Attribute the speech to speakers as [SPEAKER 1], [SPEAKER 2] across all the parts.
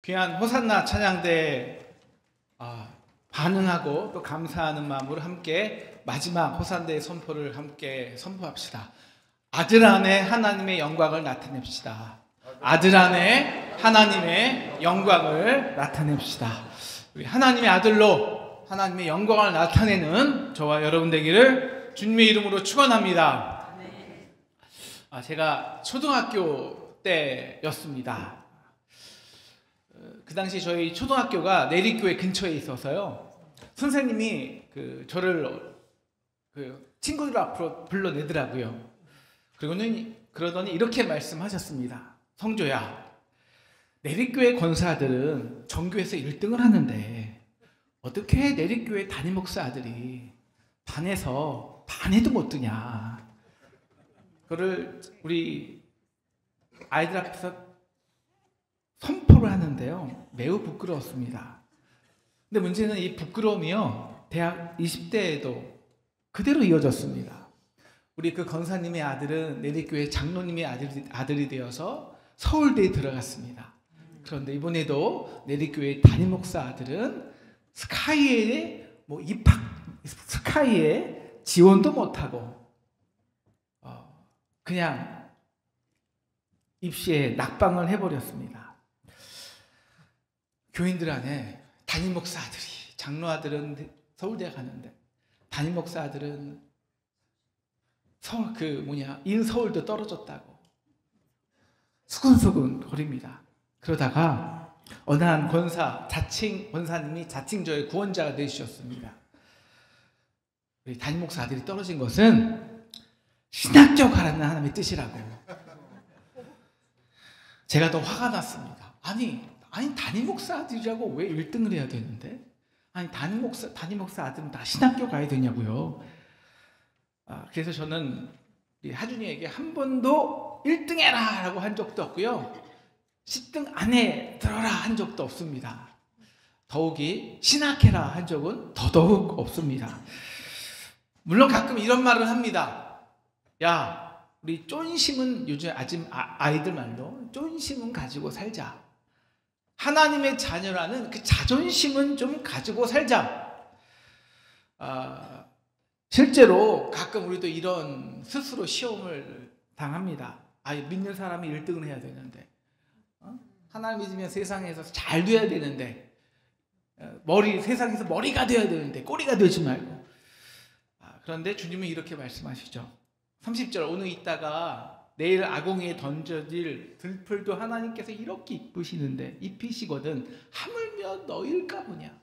[SPEAKER 1] 귀한 호산나 찬양대 반응하고 또 감사하는 마음으로 함께 마지막 호산대의 선포를 함께 선포합시다. 아들 안에 하나님의 영광을 나타냅시다. 아들 안에 하나님의 영광을 나타냅시다. 우리 하나님의 아들로 하나님의 영광을 나타내는 저와 여러분 되기를 주님의 이름으로 축원합니다. 제가 초등학교 때였습니다. 그 당시 저희 초등학교가 내리교회 근처에 있어서요. 선생님이 저를 친구들 앞으로 불러내더라고요. 그러더니 이렇게 말씀하셨습니다. 성조야, 내리교회 권사들은 전교에서 1등을 하는데 어떻게 내리교회 담임 목사 아들이 반에서 반에도 못 드냐. 그거를 우리 아이들 앞에서 선포를 하는데요. 매우 부끄러웠습니다. 근데 문제는 이 부끄러움이요. 대학 20대에도 그대로 이어졌습니다. 우리 그 권사님의 아들은 내리교회 장로님의 아들이 되어서 서울대에 들어갔습니다. 그런데 이번에도 내리교회 담임 목사 아들은 스카이에 스카이에 지원도 못하고 그냥 입시에 낙방을 해버렸습니다. 교인들 안에 담임 목사 아들이, 장로 아들은 서울대 가는데 담임 목사 아들은 인서울도 떨어졌다고 수근수근 거립니다. 그러다가 어느 한 권사님이 자칭 저의 구원자가 되주셨습니다. 우리 담임 목사 아들이 떨어진 것은 신학교 가라는 하나님의 뜻이라고. 제가 더 화가 났습니다. 아니 담임 목사 아들이라고 왜 1등을 해야 되는데? 아니 담임 목사 아들은 다 신학교 가야 되냐고요. 그래서 저는 하준이에게 한 번도 1등 해라 라고 한 적도 없고요. 10등 안에 들어라 한 적도 없습니다. 더욱이 신학해라 한 적은 더더욱 없습니다. 물론 가끔 이런 말을 합니다. 야, 우리 쫀심은 요즘 아이들 말로 쫀심은 가지고 살자. 하나님의 자녀라는 그 자존심은 좀 가지고 살자. 실제로 가끔 우리도 이런 스스로 시험을 당합니다. 믿는 사람이 1등을 해야 되는데, 하나님 믿으면 세상에서 잘 돼야 되는데, 세상에서 머리가 돼야 되는데 꼬리가 되지 말고. 그런데 주님은 이렇게 말씀하시죠. 30절, 오늘 있다가 내일 아궁이에 던져질 들풀도 하나님께서 이렇게 입히시거든 하물며 너일까 보냐.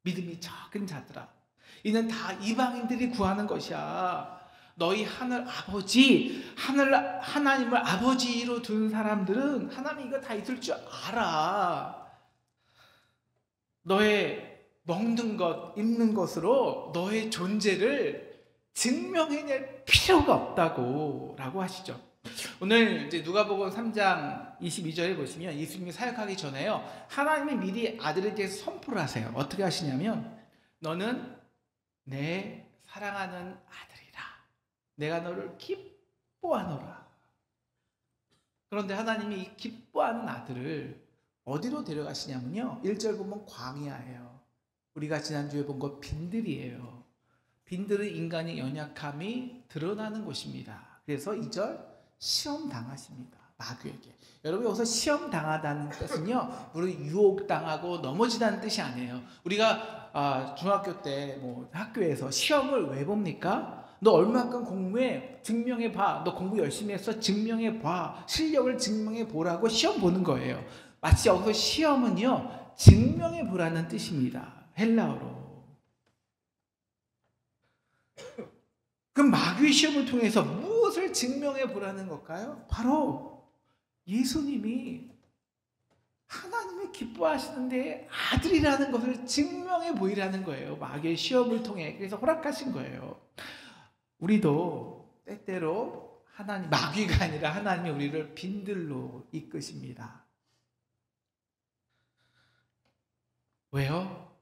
[SPEAKER 1] 믿음이 적은 자들아, 이는 다 이방인들이 구하는 것이야. 너희 하나님을 아버지로 둔 사람들은 하나님 이거 다 있을 줄 알아. 너의 먹는 것, 입는 것으로 너의 존재를 증명해낼 필요가 없다고 라고 하시죠. 오늘 이제 누가복음 3장 22절에 보시면 예수님이 사역하기 전에요, 하나님이 미리 아들에 대해서 선포를 하세요. 어떻게 하시냐면, 너는 내 사랑하는 아들이라. 내가 너를 기뻐하노라. 그런데 하나님이 이 기뻐하는 아들을 어디로 데려가시냐면요, 1절 보면 광야예요. 우리가 지난주에 본 거 빈들이에요. 빈들은 인간의 연약함이 드러나는 곳입니다. 그래서 2절 시험 당하십니다. 마귀에게. 여러분, 여기서 시험 당하다는 뜻은요, 우리 유혹당하고 넘어지다는 뜻이 아니에요. 우리가 중학교 때 학교에서 시험을 왜 봅니까? 너 얼마큼 공부해? 증명해봐. 너 공부 열심히 했어? 증명해봐. 실력을 증명해보라고 시험 보는 거예요. 마치 여기서 시험은요, 증명해보라는 뜻입니다. 헬라어로. 그럼 마귀의 시험을 통해서 무엇을 증명해 보라는 걸까요? 바로 예수님이 하나님이 기뻐하시는데 아들이라는 것을 증명해 보이라는 거예요. 마귀의 시험을 통해. 그래서 허락하신 거예요. 우리도 때때로 마귀가 아니라 하나님이 우리를 빈들로 이끄십니다. 왜요?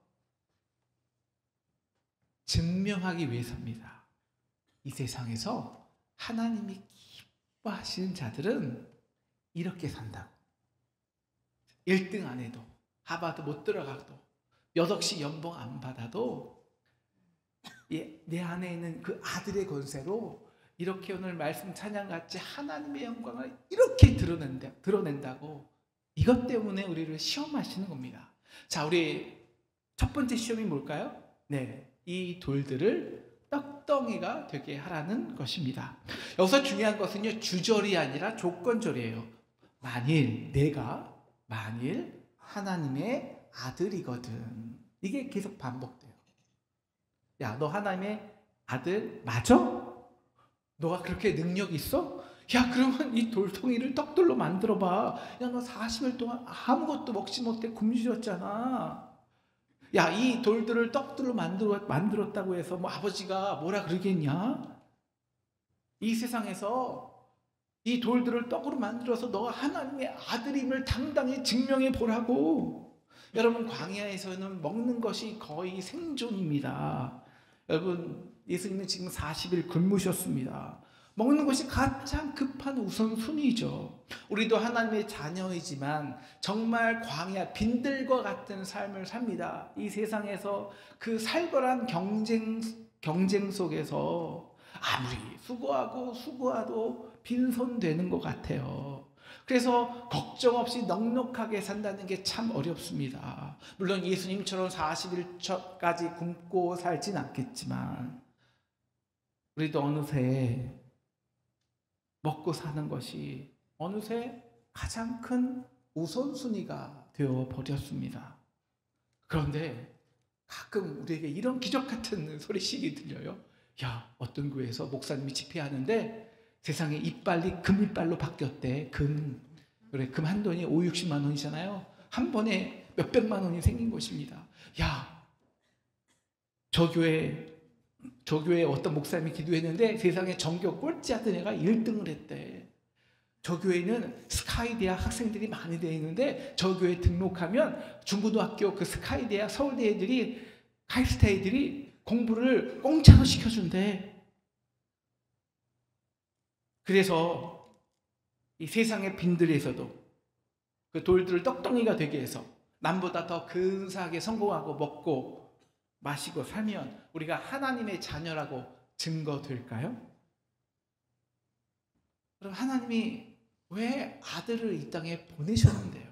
[SPEAKER 1] 증명하기 위해서입니다. 이 세상에서 하나님이 기뻐하시는 자들은 이렇게 산다고. 1등 안 해도, 하버드 못 들어가도, 몇 억씩 연봉 안 받아도 내 안에 있는 그 아들의 권세로 이렇게 오늘 말씀 찬양같이 하나님의 영광을 이렇게 드러낸다고, 이것 때문에 우리를 시험하시는 겁니다. 자, 우리 첫 번째 시험이 뭘까요? 네, 이 돌들을 떡덩이가 되게 하라는 것입니다. 여기서 중요한 것은요, 주절이 아니라 조건절이에요. 만일 하나님의 아들이거든. 이게 계속 반복돼요. 야, 너 하나님의 아들 맞아? 너가 그렇게 능력 있어? 야, 그러면 이 돌덩이를 떡돌로 만들어봐. 야, 너 40일 동안 아무것도 먹지 못해 굶주렸잖아. 야, 이 돌들을 떡들로 만들었다고 해서 뭐 아버지가 뭐라 그러겠냐? 이 세상에서 이 돌들을 떡으로 만들어서 너가 하나님의 아들임을 당당히 증명해 보라고. 여러분, 광야에서는 먹는 것이 거의 생존입니다. 여러분, 예수님은 지금 40일 굶으셨습니다. 먹는 것이 가장 급한 우선순위죠. 우리도 하나님의 자녀이지만 정말 광야, 빈들과 같은 삶을 삽니다. 이 세상에서 그 살벌한 경쟁 속에서 아무리 수고하도 빈손되는 것 같아요. 그래서 걱정 없이 넉넉하게 산다는 게 참 어렵습니다. 물론 예수님처럼 40일까지 굶고 살진 않겠지만 우리도 어느새 먹고 사는 것이 어느새 가장 큰 우선순위가 되어 버렸습니다. 그런데 가끔 우리에게 이런 기적 같은 소리씩이 들려요. 야, 어떤 교회에서 목사님이 집회하는데 세상에 이빨이 금이빨로 바뀌었대. 금 한 돈이 50-60만 원이잖아요. 한 번에 몇백만 원이 생긴 것입니다. 야, 저 교회에 어떤 목사님이 기도했는데 세상에 전교 꼴찌 하던 애가 1등을 했대. 저 교회는 스카이 대학 학생들이 많이 되어 있는데 저 교회 등록하면 중고등학교 그 스카이 대학 서울대 애들이, 카이스트 애들이 공부를 공짜로 시켜준대. 그래서 이 세상의 빈들에서도 그 돌들을 떡덩이가 되게 해서 남보다 더 근사하게 성공하고 먹고 마시고 살면 우리가 하나님의 자녀라고 증거될까요? 그럼 하나님이 왜 아들을 이 땅에 보내셨는데요?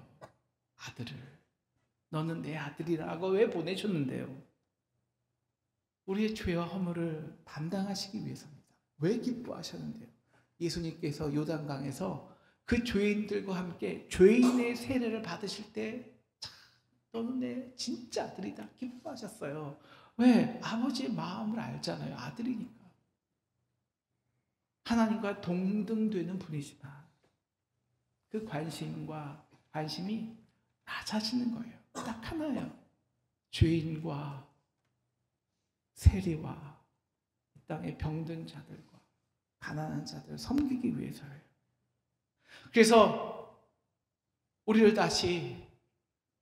[SPEAKER 1] 아들을. 너는 내 아들이라고 왜 보내셨는데요? 우리의 죄와 허물을 담당하시기 위해서입니다. 왜 기뻐하셨는데요? 예수님께서 요단강에서 그 죄인들과 함께 죄인의 세례를 받으실 때 너는 내 진짜 아들이다 기뻐하셨어요. 왜? 아버지의 마음을 알잖아요. 아들이니까. 하나님과 동등되는 분이지만 그 관심이 낮아지는 거예요. 딱 하나예요. 죄인과 세리와 이 땅의 병든 자들과 가난한 자들을 섬기기 위해서예요. 그래서 우리를 다시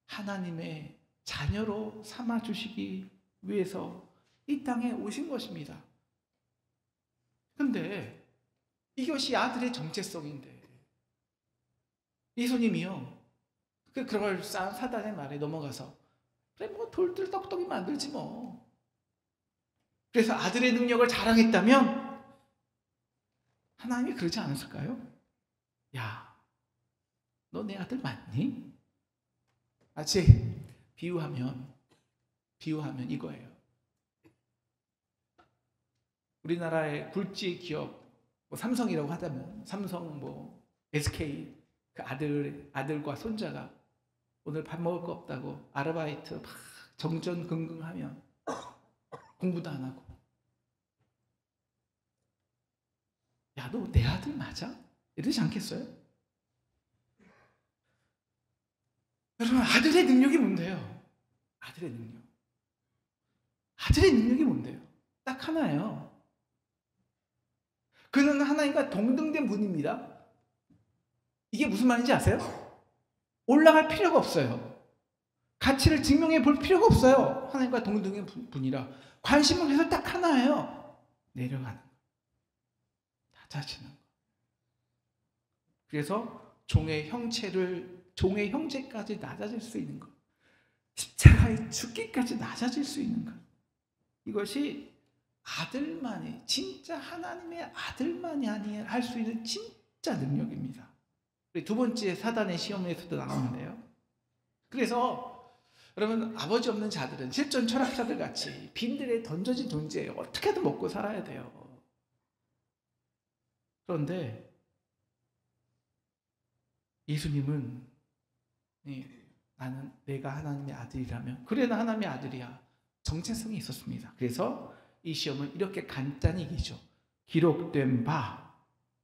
[SPEAKER 1] 하나님의 자녀로 삼아주시기 위해서 이 땅에 오신 것입니다. 그런데 이것이 아들의 정체성인데 예수님이요, 그 그럴싸한 사단의 말에 넘어가서 그래 뭐 돌들 떡떡이 만들지 뭐. 그래서 아들의 능력을 자랑했다면 하나님이 그러지 않았을까요? 야, 너 내 아들 맞니? 마치 비유하면 이거예요. 우리나라의 굴지 기업 삼성이라고 하다면 삼성 SK 그 아들과 손자가 오늘 밥 먹을 거 없다고 아르바이트 막 정전긍긍하면 공부도 안 하고, 야, 너 내 아들 맞아? 이러지 않겠어요? 여러분, 아들의 능력이 뭔데요? 아들의 능력이 뭔데요? 딱 하나예요. 그는 하나님과 동등된 분입니다. 이게 무슨 말인지 아세요? 올라갈 필요가 없어요. 가치를 증명해 볼 필요가 없어요. 하나님과 동등된 분이라. 관심은 그래서 딱 하나예요. 내려가는 거. 낮아지는 거. 그래서 종의 형체를 종의 형제까지 낮아질 수 있는 것, 십자가에 죽기까지 낮아질 수 있는 것, 이것이 아들만이, 진짜 하나님의 아들만이 할 수 있는 진짜 능력입니다. 두 번째 사단의 시험에서도 나오는데요. 그래서 여러분, 아버지 없는 자들은 실존 철학자들 같이 빈들에 던져진 존재예요. 어떻게든 먹고 살아야 돼요. 그런데 예수님은 나는 내가 하나님의 아들이라면, 그래 나 하나님의 아들이야, 정체성이 있었습니다. 그래서 이 시험을 이렇게 간단히 이기죠. 기록된 바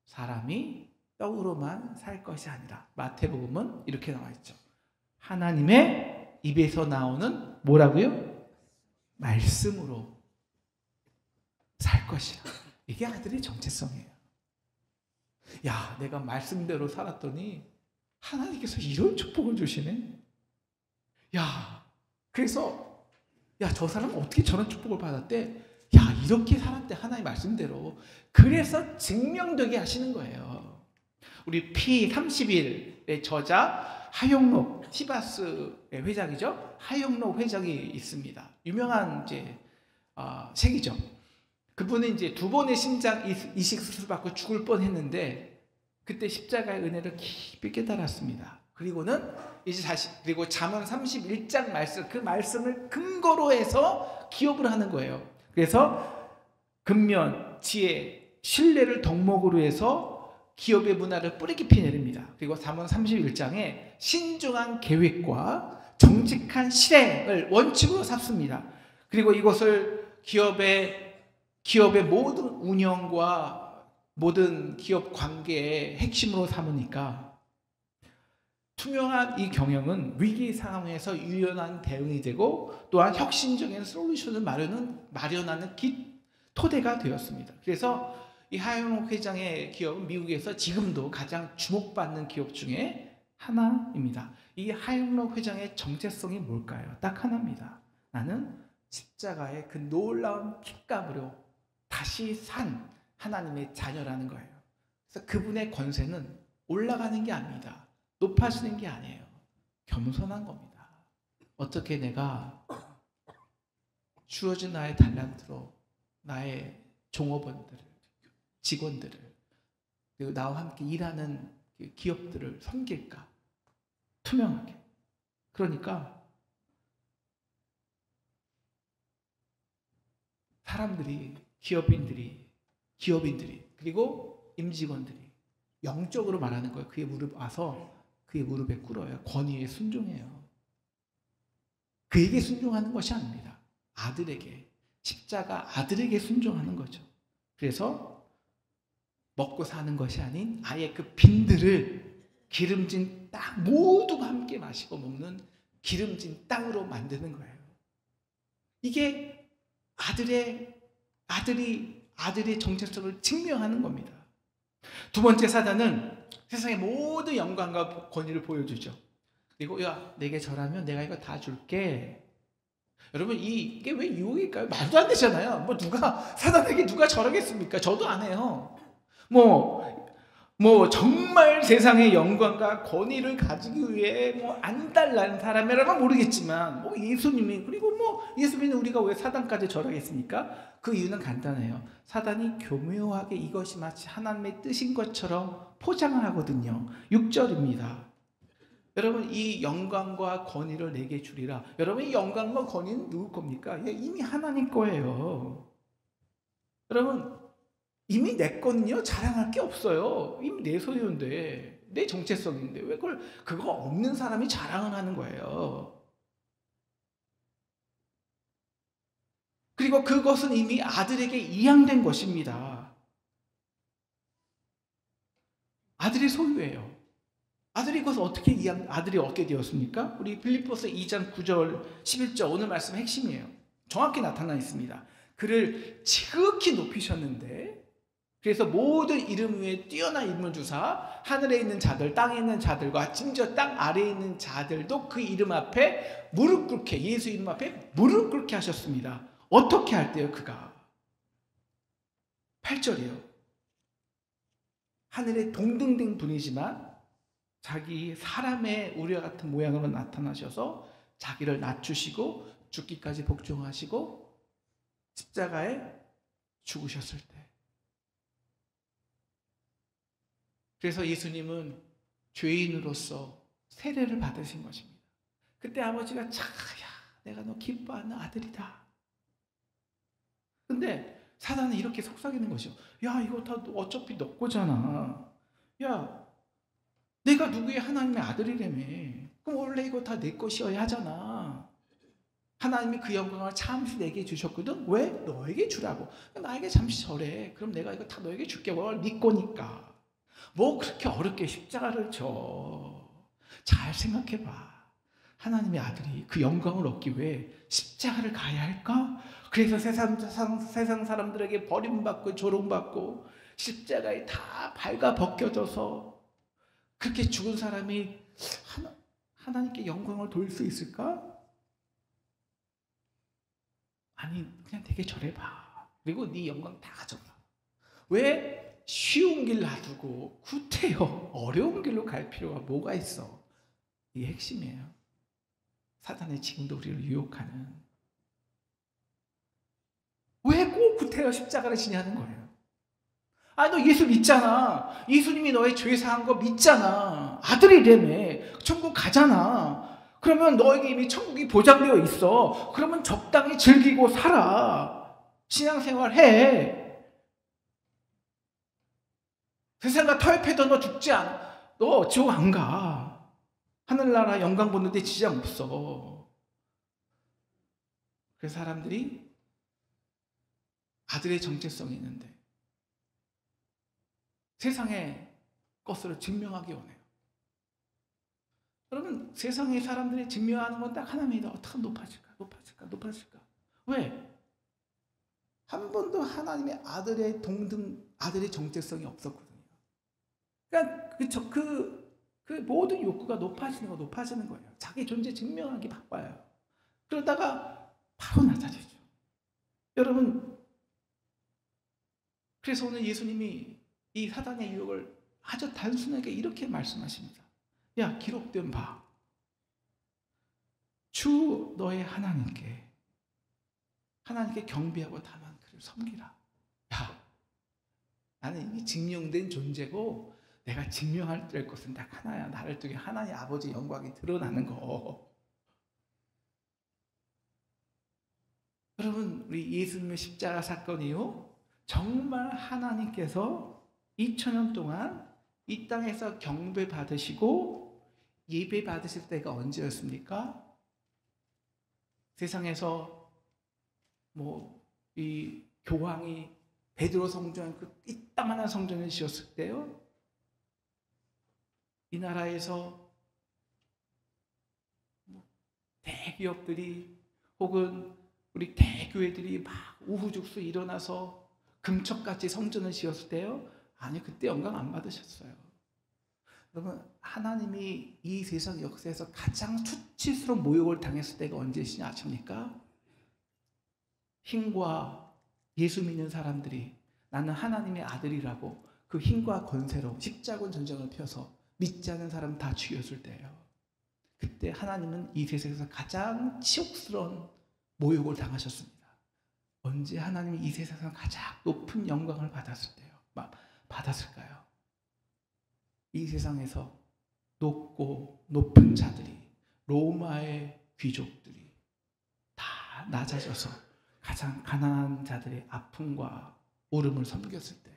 [SPEAKER 1] 사람이 떡으로만 살 것이 아니라, 마태복음은 이렇게 나와 있죠. 하나님의 입에서 나오는 뭐라고요? 말씀으로 살 것이야. 이게 아들의 정체성이에요. 야, 내가 말씀대로 살았더니 하나님께서 이런 축복을 주시네. 야, 그래서 저 사람 어떻게 저런 축복을 받았대? 야, 이렇게 살았대, 하나님 말씀대로. 그래서 증명되게 하시는 거예요. 우리 P31의 저자 하용록, 티바스의 회장이죠. 하용록 회장이 있습니다. 유명한 책이죠. 그분은 두 번의 심장 이식 수술 받고 죽을 뻔했는데 그때 십자가의 은혜를 깊이 깨달았습니다. 그리고는 그리고 잠언 31장 말씀, 그 말씀을 근거로 해서 기업을 하는 거예요. 그래서 근면, 지혜, 신뢰를 덕목으로 해서 기업의 문화를 뿌리 깊이 내립니다. 그리고 잠언 31장에 신중한 계획과 정직한 실행을 원칙으로 삼습니다. 그리고 이것을 기업의 모든 운영과 모든 기업 관계의 핵심으로 삼으니까 투명한 이 경영은 위기 상황에서 유연한 대응이 되고 또한 혁신적인 솔루션을 마련하는 토대가 되었습니다. 그래서 이 하용록 회장의 기업은 미국에서 지금도 가장 주목받는 기업 중에 하나입니다. 이 하용록 회장의 정체성이 뭘까요? 딱 하나입니다. 나는 십자가의 그 놀라운 핏값으로 다시 산 하나님의 자녀라는 거예요. 그래서 그분의 권세는 올라가는 게 아닙니다. 높아지는 게 아니에요. 겸손한 겁니다. 어떻게 내가 주어진 나의 달란트로 나의 종업원들을, 직원들을, 그리고 나와 함께 일하는 기업들을 섬길까? 투명하게. 그러니까 사람들이, 기업인들이 그리고 임직원들이 영적으로 말하는 거예요. 그의 무릎 와서 그의 무릎에 꿇어요. 권위에 순종해요. 그에게 순종하는 것이 아닙니다. 아들에게, 십자가 아들에게 순종하는 거죠. 그래서 먹고 사는 것이 아닌 아예 그 빈들을 기름진 땅, 모두가 함께 마시고 먹는 기름진 땅으로 만드는 거예요. 이게 아들의 정체성을 증명하는 겁니다. 두 번째, 사단은 세상의 모든 영광과 권위를 보여주죠. 그리고 내게 절하면 내가 이거 다 줄게. 여러분, 이게 왜 유혹일까요? 말도 안 되잖아요. 사단에게 누가 절하겠습니까? 저도 안 해요. 정말 세상의 영광과 권위를 가지기 위해 안달난 사람이라면 모르겠지만 예수님이, 그리고 예수님은 우리가 왜 사단까지 절하겠습니까? 그 이유는 간단해요. 사단이 교묘하게 이것이 마치 하나님의 뜻인 것처럼 포장을 하거든요. 6절입니다. 여러분, 이 영광과 권위를 내게 주리라. 여러분, 이 영광과 권위는 누구 겁니까? 이미 하나님 거예요. 여러분, 이미 내 거는요, 자랑할 게 없어요. 이미 내 소유인데, 내 정체성인데 왜 그거 없는 사람이 자랑을 하는 거예요. 그리고 그것은 이미 아들에게 이양된 것입니다. 아들의 소유예요. 아들이 얻게 되었습니까? 우리 빌립보서 2장 9절 11절 오늘 말씀의 핵심이에요. 정확히 나타나 있습니다. 그를 지극히 높이셨는데, 그래서 모든 이름 위에 뛰어난 이름을 주사 하늘에 있는 자들, 땅에 있는 자들과 심지어 땅 아래에 있는 자들도 그 이름 앞에 무릎 꿇게, 예수 이름 앞에 무릎 꿇게 하셨습니다. 어떻게 할 때요? 그가 8절이요. 하늘의 동등된 분이지만 자기 사람의 우리와 같은 모양으로 나타나셔서 자기를 낮추시고 죽기까지 복종하시고 십자가에 죽으셨을 때. 그래서 예수님은 죄인으로서 세례를 받으신 것입니다. 그때 아버지가 참, 야, 내가 너 기뻐하는 아들이다. 근데 사단은 이렇게 속삭이는 것이요. 야, 이거 다 어차피 너 거잖아. 야, 내가 누구의 하나님의 아들이라며. 그럼 원래 이거 다 내 것이어야 하잖아. 하나님이 그 영광을 잠시 내게 주셨거든. 왜? 너에게 주라고. 나에게 잠시 절해. 그럼 내가 이거 다 너에게 줄게. 뭘? 네 거니까. 뭐 그렇게 어렵게 십자가를 져. 잘 생각해봐. 하나님의 아들이 그 영광을 얻기 위해 십자가를 가야 할까? 그래서 세상 사람들에게 버림받고 조롱받고 십자가에 다 발가 벗겨져서 그렇게 죽은 사람이 하나님께 영광을 돌릴 수 있을까? 아니, 그냥 되게 절해봐. 그리고 네 영광 다 가져가. 왜 쉬운 길 놔두고 구태여 어려운 길로 갈 필요가 뭐가 있어? 이게 핵심이에요. 사단이 지금도 우리를 유혹하는. 왜 꼭 구태여 십자가를 지냐는 거예요. 아니, 너 예수 믿잖아. 예수님이 너의 죄 사한 거 믿잖아. 아들이라며. 천국 가잖아. 그러면 너에게 이미 천국이 보장되어 있어. 그러면 적당히 즐기고 살아. 신앙생활 해. 세상과 터협해도 너 죽지 않아. 너 지옥 안 가. 하늘나라 영광 보는데 지장 없어. 그래서 사람들이 아들의 정체성이 있는데 세상의 것으로 증명하기 원해요. 여러분, 세상의 사람들이 증명하는 건 딱 하나입니다. 어떻게 높아질까? 왜? 한 번도 하나님의 아들의 아들의 정체성이 없었거든요. 그러니까 그 모든 욕구가 높아지는 거예요. 자기 존재 증명하기 바빠요. 그러다가 바로 낮아지죠. 여러분, 그래서 오늘 예수님이 이 사단의 유혹을 아주 단순하게 이렇게 말씀하십니다. 야, 기록된 바, 주 너의 하나님께 경배하고 다만 그를 섬기라. 야, 나는 이미 증명된 존재고 내가 증명할 것은 딱 하나야. 나를 통해 하나님 아버지 영광이 드러나는 거. 여러분, 우리 예수님의 십자가 사건 이후 정말 하나님께서 2000년 동안 이 땅에서 경배 받으시고 예배 받으실 때가 언제였습니까? 세상에서 이 교황이 베드로 성전, 그 이따만한 성전을 지었을 때요. 이 나라에서 대기업들이 혹은 우리 대교회들이 막 우후죽순 일어나서 금척같이 성전을 지었을 때요. 아니, 그때 영광 안 받으셨어요. 여러분, 하나님이 이 세상 역사에서 가장 수치스러운 모욕을 당했을 때가 언제시냐 아십니까? 힘과 예수 믿는 사람들이 나는 하나님의 아들이라고 그 힘과 권세로 십자군 전쟁을 펴서 믿지 않는 사람 다 죽였을 때예요. 그때 하나님은 이 세상에서 가장 치욕스러운 모욕을 당하셨습니다. 언제 하나님이 이 세상에서 가장 높은 영광을 받았을까요? 이 세상에서 높은 자들이, 로마의 귀족들이 다 낮아져서 가장 가난한 자들의 아픔과 울음을 섬겼을 때,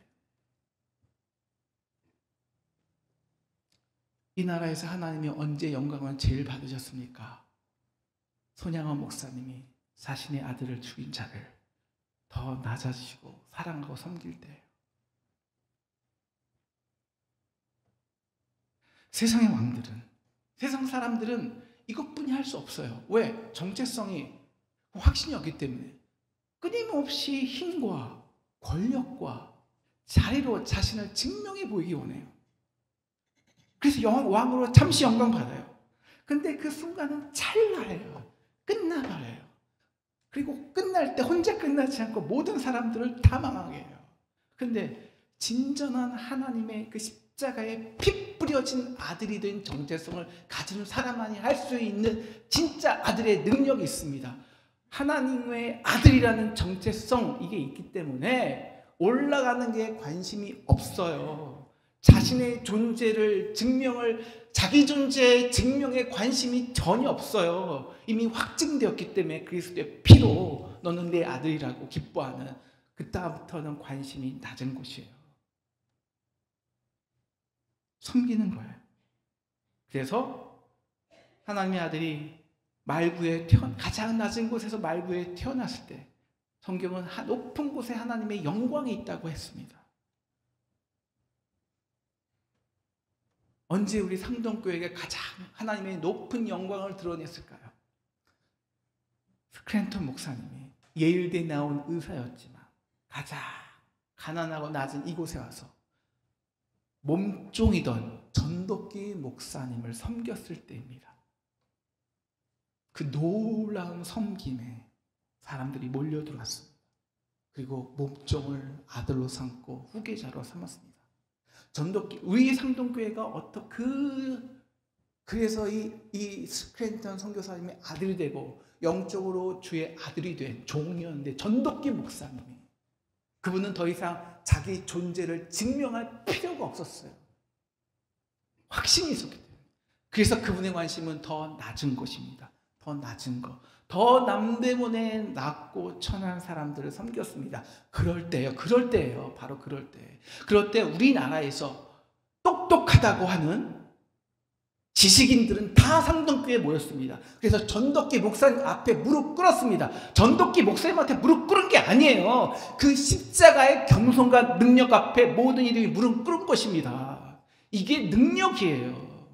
[SPEAKER 1] 이 나라에서 하나님이 언제 영광을 제일 받으셨습니까? 손양원 목사님이 자신의 아들을 죽인 자를 더 낮아지시고 사랑하고 섬길 때예요. 세상의 왕들은, 세상 사람들은 이것뿐이 할 수 없어요. 왜? 정체성이 확신이 없기 때문에 끊임없이 힘과 권력과 자리로 자신을 증명해 보이기 원해요. 그래서 왕으로 잠시 영광 받아요. 근데 그 순간은 찰나예요. 끝나버려요. 그리고 끝날 때 혼자 끝나지 않고 모든 사람들을 다 망하게 해요. 근데 진정한 하나님의 그 십자가에 피 뿌려진 아들이 된 정체성을 가진 사람만이 할 수 있는 진짜 아들의 능력이 있습니다. 하나님의 아들이라는 정체성, 이게 있기 때문에 올라가는 게 관심이 없어요. 자신의 존재를 자기 존재의 증명에 관심이 전혀 없어요. 이미 확증되었기 때문에 그리스도의 피로 너는 내 아들이라고 기뻐하는, 그다음부터는 관심이 낮은 곳이에요. 섬기는 거예요. 그래서 하나님의 아들이 가장 낮은 곳에서 말구에 태어났을 때 성경은 높은 곳에 하나님의 영광이 있다고 했습니다. 언제 우리 상동교회가 가장 하나님의 높은 영광을 드러냈을까요? 스크랜턴 목사님이 예일대에 나온 의사였지만 가장 가난하고 낮은 이곳에 와서 몸종이던 전도기 목사님을 섬겼을 때입니다. 그 놀라운 섬김에 사람들이 몰려들어왔습니다. 그리고 몸종을 아들로 삼고 후계자로 삼았습니다. 전도기, 우리 상동교회가 그래서 이 스크랜턴 선교사님의 아들이 되고 영적으로 주의 아들이 된 종이었는데, 전도기 목사님이, 그분은 더 이상 자기 존재를 증명할 필요가 없었어요. 확신이 있었기 때문에. 그래서 그분의 관심은 더 낮은 것입니다. 더 낮은 것, 더 남대문에 낮고 천한 사람들을 섬겼습니다. 그럴 때예요. 바로 그럴 때. 그럴 때 우리나라에서 똑똑하다고 하는 지식인들은 다 상동교회에 모였습니다. 그래서 전도기 목사님 앞에 무릎 꿇었습니다. 전도기 목사님한테 무릎 꿇은 게 아니에요. 그 십자가의 겸손과 능력 앞에 모든 이들이 무릎 꿇은 것입니다. 이게 능력이에요.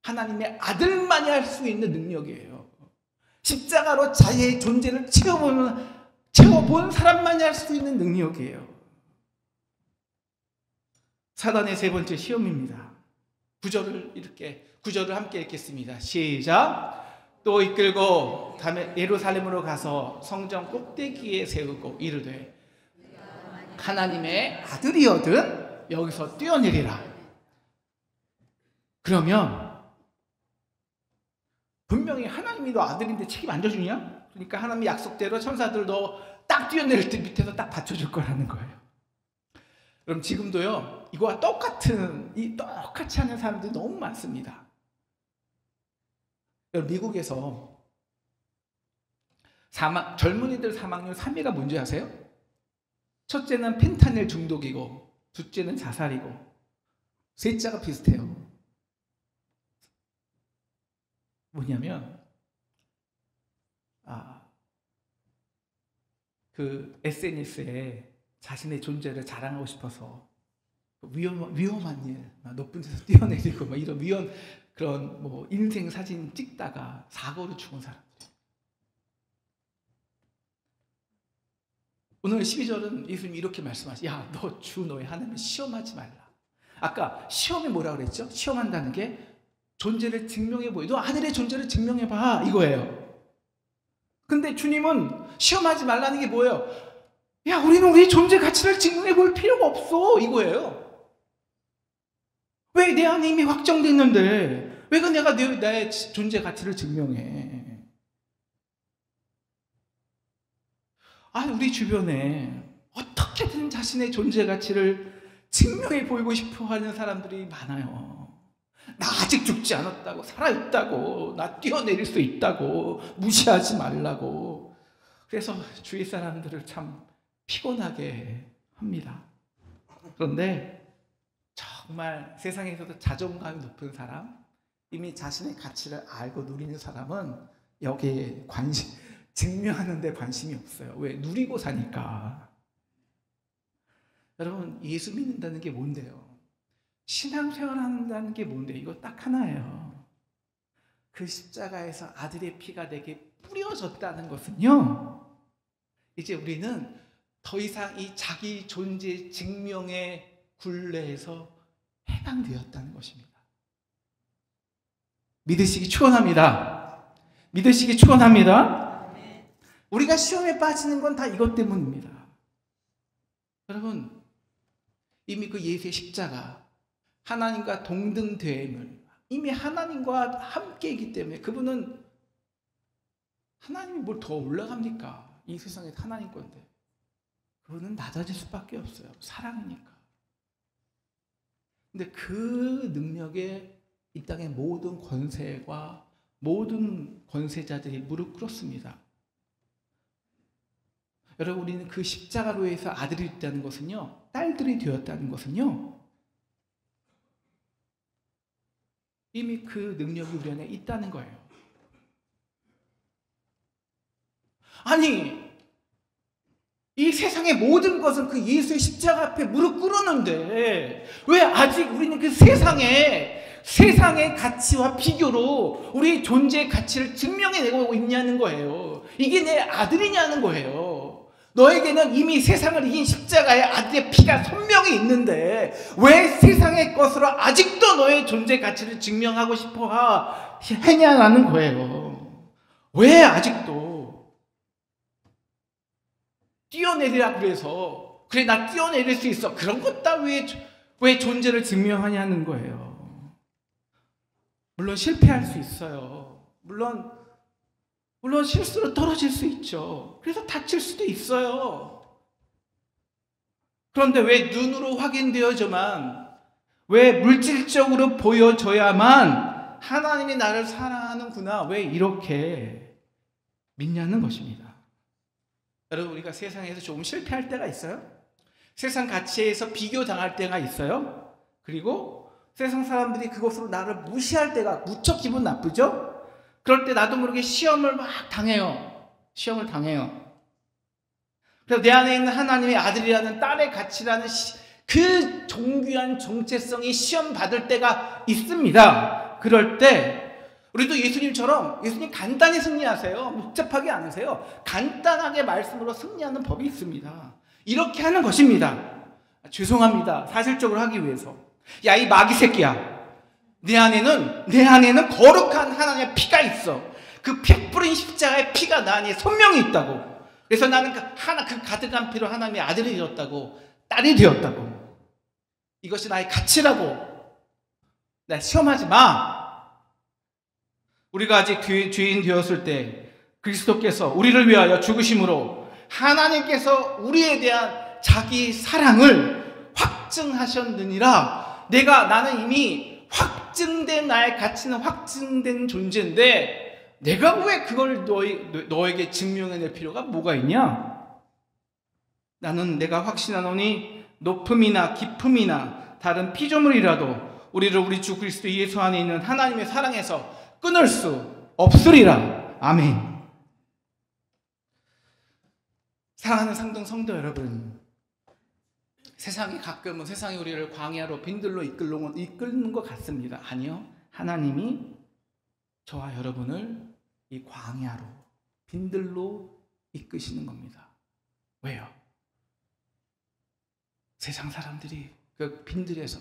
[SPEAKER 1] 하나님의 아들만이 할 수 있는 능력이에요. 십자가로 자기의 존재를 채워본 사람만이 할 수 있는 능력이에요. 사단의 세 번째 시험입니다. 구절을 함께 읽겠습니다. 시작. 또 이끌고 예루살렘으로 가서 성전 꼭대기에 세우고 이르되 하나님의 아들이거든 여기서 뛰어내리라. 그러면 분명히 하나님이 너 아들인데 책임 안 져주냐? 그러니까 하나님의 약속대로 천사들 너 딱 뛰어내릴 때 밑에서 딱 받쳐줄 거라는 거예요. 그럼 지금도요, 이거와 똑같이 하는 사람들이 너무 많습니다. 미국에서 젊은이들 사망률 3위가 뭔지 아세요? 첫째는 펜타닐 중독이고, 둘째는 자살이고, 셋째가 비슷해요. 뭐냐면 그 SNS에 자신의 존재를 자랑하고 싶어서 위험한 일, 높은 데서 뛰어내리고 이런 그런 인생 사진 찍다가 사고로 죽은 사람들. 오늘 12절은 예수님이 이렇게 말씀하시죠. 야, 너 주 너의 하나님을 시험하지 말라. 아까 시험이 뭐라 그랬죠? 시험한다는 게 존재를 증명해보여. 너 아들의 존재를 증명해봐, 이거예요. 근데 주님은 시험하지 말라는 게 뭐예요? 야, 우리는 우리 존재 가치를 증명해볼 필요가 없어, 이거예요. 왜 내 안에 이미 확정됐는데 왜 내가 나의 존재 가치를 증명해? 우리 주변에 어떻게든 자신의 존재 가치를 증명해 보이고 싶어 하는 사람들이 많아요. 나 아직 죽지 않았다고, 살아있다고, 나 뛰어내릴 수 있다고, 무시하지 말라고. 그래서 주위 사람들을 참 피곤하게 합니다. 그런데 정말 세상에서도 자존감이 높은 사람, 이미 자신의 가치를 알고 누리는 사람은 여기에 증명하는 데 관심이 없어요. 왜? 누리고 사니까. 여러분, 예수 믿는다는 게 뭔데요? 신앙생활 한다는 게 뭔데? 이거 딱 하나예요. 그 십자가에서 아들의 피가 내게 뿌려졌다는 것은요, 이제 우리는 더 이상 이 자기 존재 증명의 굴레에서 해방되었다는 것입니다. 믿으시기 축원합니다. 믿으시기 축원합니다. 우리가 시험에 빠지는 건 다 이것 때문입니다. 여러분, 이미 그 예수의 십자가, 하나님과 동등됨을, 이미 하나님과 함께이기 때문에 그분은, 하나님이 뭘 더 올라갑니까? 이 세상에 하나님 건데. 그분은 낮아질 수밖에 없어요. 사랑이니까. 근데 그 능력에 이 땅의 모든 권세와 모든 권세자들이 무릎 꿇었습니다. 여러분, 우리는 그 십자가로 해서 아들이 되었다는 것은요, 딸들이 되었다는 것은요, 이미 그 능력이 우리 안에 있다는 거예요. 아니, 이 세상의 모든 것은 그 예수의 십자가 앞에 무릎 꿇었는데 왜 아직 우리는 그 세상의 가치와 비교로 우리의 존재의 가치를 증명해내고 있냐는 거예요. 이게 내 아들이냐는 거예요. 너에게는 이미 세상을 이긴 십자가의 아들의 피가 선명히 있는데 왜 세상의 것으로 아직도 너의 존재 가치를 증명하고 싶어 하냐는 거예요. 왜 아직도 뛰어내리라 그래서 그래 나 뛰어내릴 수 있어 그런 것 따위에 왜 존재를 증명하냐는 거예요. 물론 실패할 수 있어요. 물론 실수로 떨어질 수 있죠. 그래서 다칠 수도 있어요. 그런데 왜 눈으로 확인되어져만, 왜 물질적으로 보여져야만 하나님이 나를 사랑하는구나, 왜 이렇게 믿냐는 것입니다. 여러분, 우리가 세상에서 조금 실패할 때가 있어요. 세상 가치에서 비교당할 때가 있어요. 그리고 세상 사람들이 그것으로 나를 무시할 때가 무척 기분 나쁘죠. 그럴 때 나도 모르게 시험을 막 당해요. 시험을 당해요. 그래서 내 안에 있는 하나님의 아들이라는 딸의 가치라는 그 존귀한 정체성이 시험 받을 때가 있습니다. 그럴 때 우리도 예수님처럼, 예수님 간단히 승리하세요. 복잡하게 안 하세요. 간단하게 말씀으로 승리하는 법이 있습니다. 이렇게 하는 것입니다. 죄송합니다. 사실적으로 하기 위해서. 야, 이 마귀 새끼야. 내 안에는 거룩한 하나님의 피가 있어. 그 피 뿌린 십자가의 피가 나 안에 선명히 있다고. 그래서 나는 그 가득한 피로 하나님의 아들이 되었다고, 딸이 되었다고. 이것이 나의 가치라고. 나 시험하지 마. 우리가 아직 죄인 되었을 때 그리스도께서 우리를 위하여 죽으심으로 하나님께서 우리에 대한 자기 사랑을 확증하셨느니라. 나는 이미 확증된, 나의 가치는 확증된 존재인데 내가 왜 그걸 너에게 증명해낼 필요가 뭐가 있냐? 나는 내가 확신하노니 높음이나 깊음이나 다른 피조물이라도 우리를 우리 주 그리스도 예수 안에 있는 하나님의 사랑에서 끊을 수 없으리라. 아멘. 사랑하는 상등 성도 여러분, 가끔은 세상이 우리를 광야로 빈들로 이끄는 것 같습니다. 아니요. 하나님이 저와 여러분을 이 광야로, 빈들로 이끄시는 겁니다. 왜요? 세상 사람들이 그 빈들에서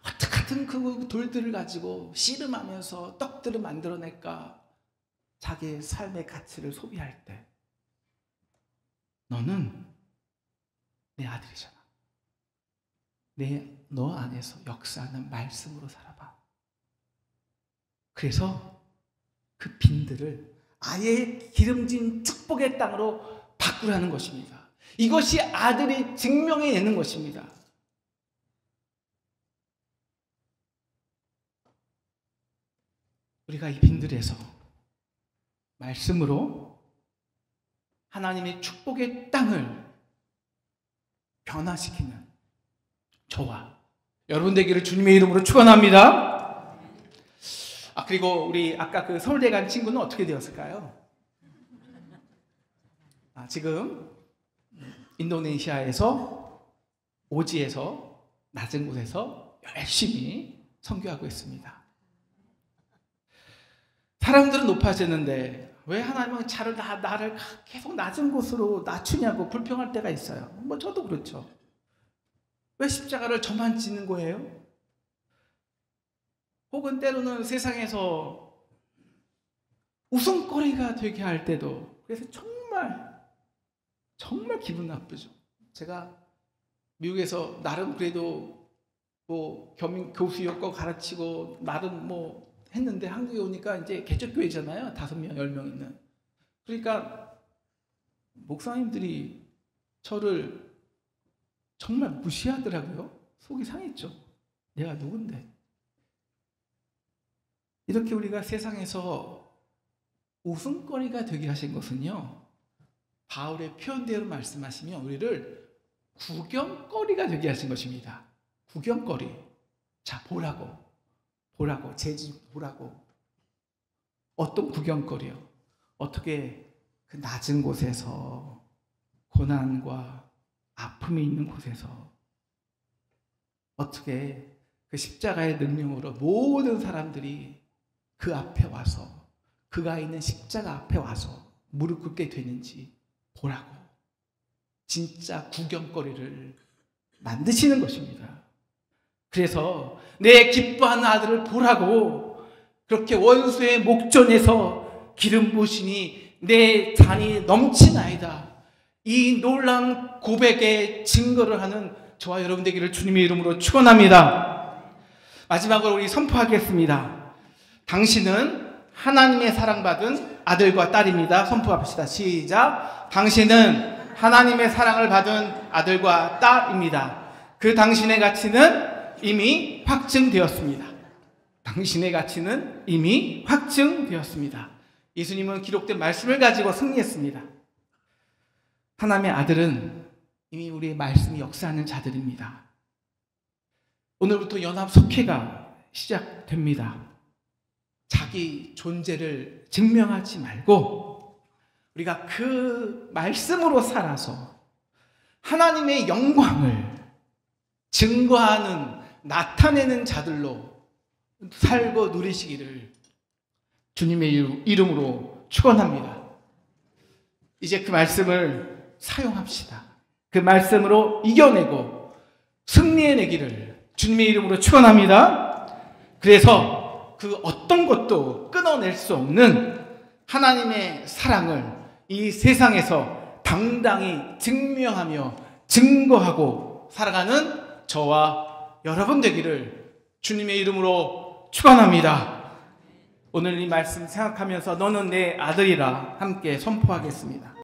[SPEAKER 1] 어떻게든 그 돌들을 가지고 씨름하면서 떡들을 만들어낼까 자기의 삶의 가치를 소비할 때 너는 내 아들이잖아. 너 안에서 역사하는 말씀으로 살아봐. 그래서 그 빈들을 아예 기름진 축복의 땅으로 바꾸라는 것입니다. 이것이 아들이 증명해내는 것입니다. 우리가 이 빈들에서 말씀으로 하나님의 축복의 땅을 변화시키는 저와 여러분 되기를 주님의 이름으로 축원합니다. 그리고 우리 아까 그 서울대 간 친구는 어떻게 되었을까요? 지금 인도네시아에서 오지에서 낮은 곳에서 열심히 선교하고 있습니다. 사람들은 높아지는데 왜 하나님은 나를 계속 낮은 곳으로 낮추냐고 불평할 때가 있어요. 저도 그렇죠. 왜 십자가를 저만 지는 거예요? 혹은 때로는 세상에서 웃음거리가 되게 할 때도, 그래서 정말 기분 나쁘죠. 제가 미국에서 나름 그래도 뭐 교수였고 가르치고 나름 뭐 했는데 한국에 오니까 이제 개척교회잖아요. 5명, 10명 있는. 그러니까 목사님들이 저를 정말 무시하더라고요. 속이 상했죠. 내가 누군데. 이렇게 우리가 세상에서 웃음거리가 되게 하신 것은요, 바울의 표현대로 말씀하시면 우리를 구경거리가 되게 하신 것입니다. 구경거리. 자, 보라고. 제 집 보라고. 어떤 구경거리요? 어떻게 그 낮은 곳에서 고난과 아픔이 있는 곳에서 어떻게 그 십자가의 능력으로 모든 사람들이 그 앞에 와서, 그가 있는 십자가 앞에 와서 무릎 꿇게 되는지 보라고. 진짜 구경거리를 만드시는 것입니다. 그래서 내 기뻐하는 아들을 보라고 그렇게 원수의 목전에서 기름 부으시니 내 잔이 넘치나이다. 이 놀라운 고백의 증거를 하는 저와 여러분 되기를 주님의 이름으로 축원합니다. 마지막으로 우리 선포하겠습니다. 당신은 하나님의 사랑받은 아들과 딸입니다. 선포합시다. 시작. 당신은 하나님의 사랑을 받은 아들과 딸입니다. 그 당신의 가치는 이미 확증되었습니다. 당신의 가치는 이미 확증되었습니다. 예수님은 기록된 말씀을 가지고 승리했습니다. 하나님의 아들은 이미 우리의 말씀이 역사하는 자들입니다. 오늘부터 연합 속회가 시작됩니다. 자기 존재를 증명하지 말고 우리가 그 말씀으로 살아서 하나님의 영광을 증거하는, 나타내는 자들로 살고 누리시기를 주님의 이름으로 축원합니다. 이제 그 말씀을 사용합시다. 그 말씀으로 이겨내고 승리해내기를 주님의 이름으로 축원합니다. 그래서 그 어떤 것도 끊어낼 수 없는 하나님의 사랑을 이 세상에서 당당히 증명하며 증거하고 살아가는 저와 여러분 되기를 주님의 이름으로 축원합니다. 오늘 이 말씀 생각하면서 너는 내 아들이라 함께 선포하겠습니다.